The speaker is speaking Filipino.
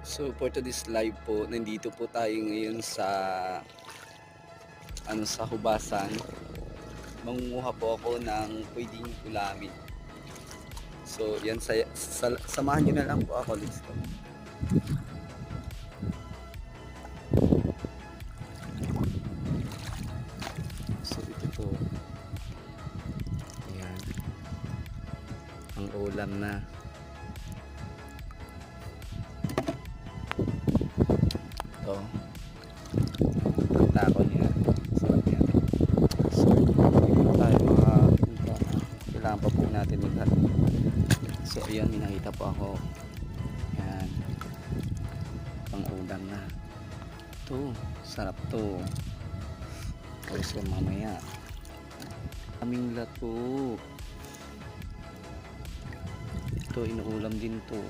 So for today's live po, nandito po tayo ngayon sa sa hubasan. Mangunguha po ako ng pwedeng ulamin. So yan samahan niyo na lang po ako, let's go. So ito po. Ayan. Ang ulam na. Ito. Ang tako niya. So ayan. So hindi tayo makapunta. Kailangan pa po natin maghat. So ayan, may nakita po ako. Ayan. Pang ulam na. Ito. Sarap to. Tapos mamaya. Aming lato. Ito, inuulam din to.